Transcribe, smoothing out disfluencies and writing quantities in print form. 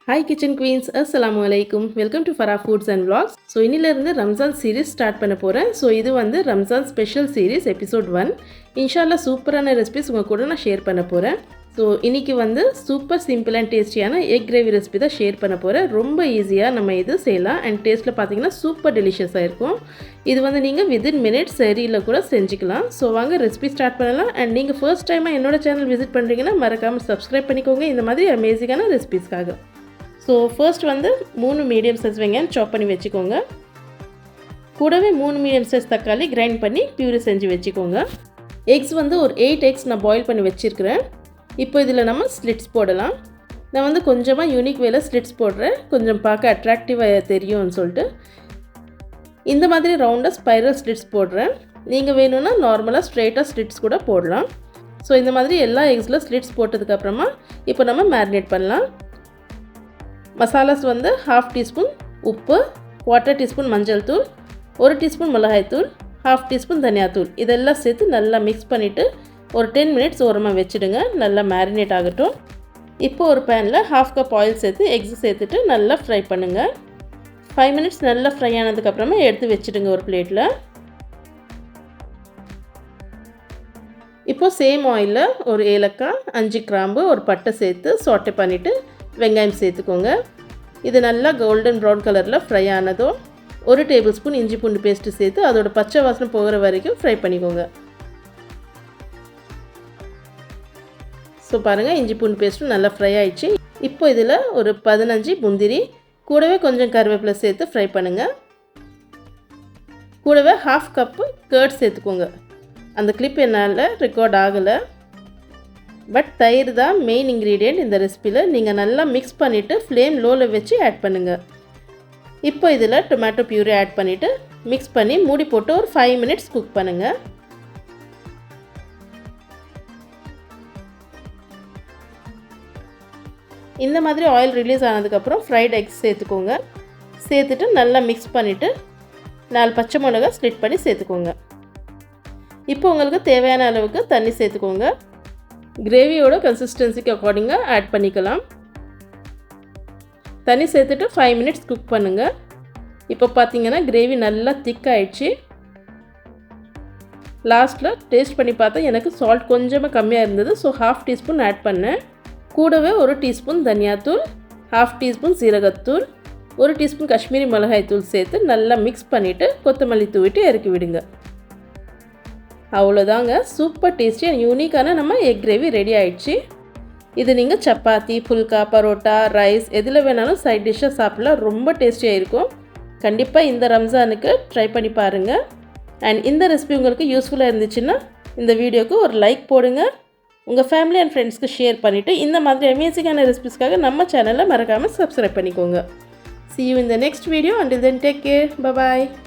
Hi Kitchen Queens, Assalamu alaikum. Welcome to Farah Foods and Vlogs. So இன்னிலிருந்து Ramzan series start பண்ண போகிறேன். So இது வந்து ரம்ஜான் ஸ்பெஷல் சீரிஸ் எபிசோட் 1. இன்ஷால்லா சூப்பரான ரெசிபிஸ் உங்கள் கூட நான் ஷேர் பண்ண போகிறேன். ஸோ இன்றைக்கி வந்து சூப்பர் சிம்பிள் அண்ட் டேஸ்டியான எக் கிரேவி ரெசிபி தான் ஷேர் பண்ண போகிறேன். ரொம்ப ஈஸியாக நம்ம இது செய்யலாம் அண்ட் டேஸ்ட்டில் பார்த்தீங்கன்னா சூப்பர் டெலிஷியஸாக இருக்கும். இது வந்து நீங்கள் வித்தின் மினிட்ஸ் சரியில் கூட செஞ்சுக்கலாம். ஸோ வாங்க ரெசிபி ஸ்டார்ட் பண்ணலாம். அண்ட் நீங்கள் ஃபர்ஸ்ட் டைமாக என்னோட சேனல் விசிட் பண்ணுறீங்கன்னா மறக்காமல் சப்ஸ்கிரைப் பண்ணிக்கோங்க இந்த மாதிரி அமேசிங்கான ரெசிபிஸ்க்காக. ஸோ ஃபர்ஸ்ட் வந்து 3 மீடியம் சைஸ் வெங்காயம் சாப் பண்ணி வச்சுக்கோங்க. கூடவே 3 மீடியம் சைஸ் தக்காளி கிரைண்ட் பண்ணி பியூரி செஞ்சு வச்சுக்கோங்க. எக்ஸ் வந்து ஒரு 8 எக்ஸ் நான் பாயில் பண்ணி வச்சுருக்கிறேன். இப்போ இதில் நம்ம ஸ்லிட்ஸ் போடலாம். நான் வந்து கொஞ்சமாக யூனிக் வேல ஸ்லிட்ஸ் போடுறேன், கொஞ்சம் பார்க்க அட்ராக்டிவாக தெரியும்னு சொல்லிட்டு. இந்த மாதிரி ரவுண்டாக ஸ்பைரல் ஸ்லிட்ஸ் போடுறேன். நீங்கள் வேணும்னா நார்மலாக ஸ்ட்ரெயிட்டாக ஸ்லிட்ஸ் கூட போடலாம். ஸோ இந்த மாதிரி எல்லா எக்ஸில் ஸ்லிட்ஸ் போட்டதுக்கப்புறமா இப்போ நம்ம மேரினேட் பண்ணலாம். மசாலாஸ் வந்து 1/2 டீஸ்பூன் உப்பு, 1/4 டீஸ்பூன் மஞ்சள் தூள், 1 டீஸ்பூன் மிளகாய்த்தூள், 1/2 டீஸ்பூன் தனியாத்தூள் இதெல்லாம் சேர்த்து நல்லா மிக்ஸ் பண்ணிவிட்டு ஒரு 10 மினிட்ஸ் ஓரமாக வச்சுடுங்க. நல்லா மேரினேட் ஆகட்டும். இப்போ ஒரு பேனில் 1/2 கப் ஆயில் சேர்த்து எக்ஸ் சேர்த்துட்டு நல்லா ஃப்ரை பண்ணுங்கள். 5 மினிட்ஸ் நல்லா ஃப்ரை ஆனதுக்கப்புறமா எடுத்து வச்சுடுங்க ஒரு பிளேட்டில். இப்போது சேம் ஆயிலில் ஒரு ஏலக்காய், 5 கிராம்பு, ஒரு பட்டை சேர்த்து சாட்டே பண்ணிவிட்டு வெங்காயம் சேர்த்துக்கோங்க. இது நல்லா கோல்டன் ப்ரௌன் கலரில் ஃப்ரை ஆனதும் 1 டேபிள் ஸ்பூன் இஞ்சி பூண்டு பேஸ்ட்டு சேர்த்து அதோட பச்சை வாசனை போகிற வரைக்கும் ஃப்ரை பண்ணிக்கோங்க. ஸோ பாருங்கள், இஞ்சி பூண்டு பேஸ்ட்டும் நல்லா ஃப்ரை ஆயிடுச்சு. இப்போ இதில் ஒரு 15 முந்திரி, கூடவே கொஞ்சம் கருவேப்பிலை சேர்த்து ஃப்ரை பண்ணுங்கள். கூடவே 1/2 கப்பு கர்ட் சேர்த்துக்கோங்க. அந்த கிளிப் என்னால் ரெக்கார்ட் ஆகலை, பட் தயிர் தான் மெயின் இன்க்ரீடியண்ட் இந்த ரெசிபியில். நீங்கள் நல்லா மிக்ஸ் பண்ணிவிட்டு ஃப்ளேம் லோவில் வச்சு ஆட் பண்ணுங்கள். இப்போ இதில் டொமேட்டோ பியூரி ஆட் பண்ணிவிட்டு மிக்ஸ் பண்ணி மூடி போட்டு ஒரு 5 மினிட்ஸ் குக் பண்ணுங்கள். இந்த மாதிரி ஆயில் ரிலீஸ் ஆனதுக்கப்புறம் ஃப்ரைட் எக்ஸ் சேர்த்துக்கோங்க. சேர்த்துட்டு நல்லா மிக்ஸ் பண்ணிவிட்டு 4 பச்சை மிளகா ஸ்ப்ளிட் பண்ணி சேர்த்துக்கோங்க. இப்போ உங்களுக்கு தேவையான அளவுக்கு தண்ணி சேர்த்துக்கோங்க. கிரேவியோட கன்சிஸ்டன்சிக்கு அக்கார்டிங்காக ஆட் பண்ணிக்கலாம். தண்ணி சேர்த்துட்டு 5 மினிட்ஸ் குக் பண்ணுங்கள். இப்போ பார்த்தீங்கன்னா கிரேவி நல்லா திக் ஆயிடுச்சு. லாஸ்ட்டில் டேஸ்ட் பண்ணி பார்த்தா எனக்கு சால்ட் கொஞ்சமாக கம்மியாக இருந்தது. ஸோ 1/2 டீஸ்பூன் ஆட் பண்ணேன். கூடவே 1 டீஸ்பூன் தனியாத்தூள், 1/2 டீஸ்பூன் சீரகத்தூள், 1 டீஸ்பூன் காஷ்மீரி மிளகாய் தூள் சேர்த்து நல்லா மிக்ஸ் பண்ணிவிட்டு கொத்தமல்லி தூவிட்டு இறக்கி விடுங்க. அவ்வளோதாங்க, சூப்பர் டேஸ்டி அண்ட் யூனிக்கான நம்ம எக் கிரேவி ரெடி ஆயிடுச்சு. இது நீங்கள் சப்பாத்தி, புல்கா, பரோட்டா, ரைஸ் எதில் வேணாலும் சைட் டிஷ்ஷாக சாப்பிடலாம். ரொம்ப டேஸ்டியாக இருக்கும். கண்டிப்பாக இந்த ரம்ஜானுக்கு ட்ரை பண்ணி பாருங்கள். அண்ட் இந்த ரெசிபி உங்களுக்கு யூஸ்ஃபுல்லாக இருந்துச்சுன்னா இந்த வீடியோக்கு ஒரு லைக் போடுங்க. உங்கள் ஃபேமிலி அண்ட் ஃப்ரெண்ட்ஸ்க்கு ஷேர் பண்ணிவிட்டு இந்த மாதிரி அமேசிங்கான ரெசிபிஸ்க்காக நம்ம சேனலை மறக்காமல் சப்ஸ்கிரைப் பண்ணிக்கோங்க. See you in the next video. Until then, take care. Bye bye.